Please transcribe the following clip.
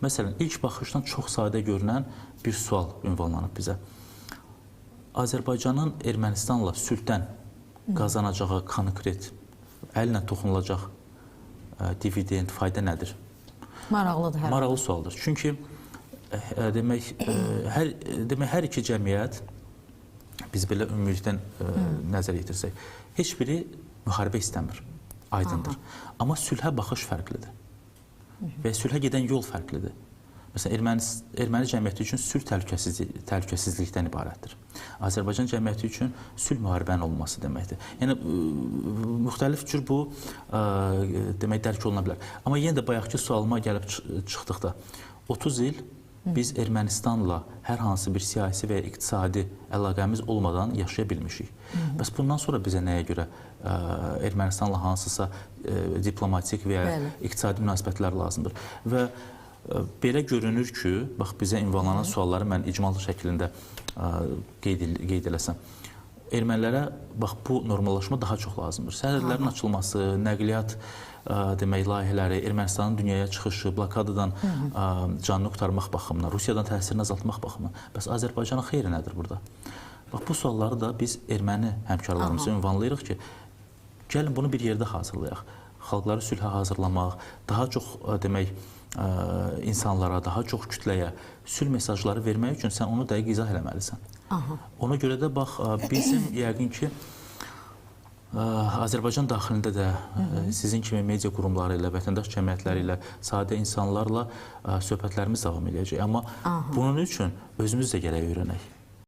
Məsələn, ilk baxışdan çox sadə görünən bir sual ünvanlanıb bizə. Azərbaycanın Ermənistanla sülhdən qazanacağı konkret, əllə toxunulacaq dividend, fayda nədir? Maraqlıdır hər. Maraqlı sualdır. Çünki demək, hər iki cəmiyyət biz belə ümumilikdən nəzər yetirsək, heç biri müharibə istəmir, aydındır. Amma sülhə baxış fərqlidir və sülhə gedən yol fərqlidir. Məsələn, erməni cəmiyyəti üçün sülh təhlükəsizlikdən ibarətdir. Azərbaycan cəmiyyəti üçün sülh müharibənin olması deməkdir. Yəni, müxtəlif cür bu demək, dərk oluna bilər. Amma yenə də bayaqki sualıma gəlib çıxdıqda, 30 il biz Ermənistanla hər hansı bir siyasi və ya iqtisadi əlaqəmiz olmadan yaşaya bilmişik. Bəs bundan sonra bizə nəyə görə Ermənistanla hansısa diplomatik və ya iqtisadi münasibətlər lazımdır? Və belə görünür ki, bax, bizə ünvanlanan sualları mən icmalı şəklində qeyd eləsəm, ermənilərə bax, bu normallaşma daha çox lazımdır. Sərhədlərin açılması, nəqliyyat demək, layihələri, Ermənistanın dünyaya çıxışı, blokadadan canını qurtarmaq baxımından, Rusiyadan təsirini azaltmaq baxımından. Bəs Azərbaycanın xeyri nədir burada? Bax, bu sualları da biz erməni həmkarlarımıza ünvanlayırıq ki, gəlin bunu bir yerdə hazırlayaq. Xalqları sülhə hazırlamaq, daha çox demək, insanlara, daha çox kütləyə sülh mesajları vermək üçün sən onu dəqiq izah eləməlisən. Ona görə də bax, bizim yəqin ki, Azərbaycan daxilində də sizin kimi media qurumları ilə, vətəndaş cəmiyyətləri ilə, sadə insanlarla söhbətlərimiz davam edəcək. Amma bunun üçün özümüz də gərək öyrənək.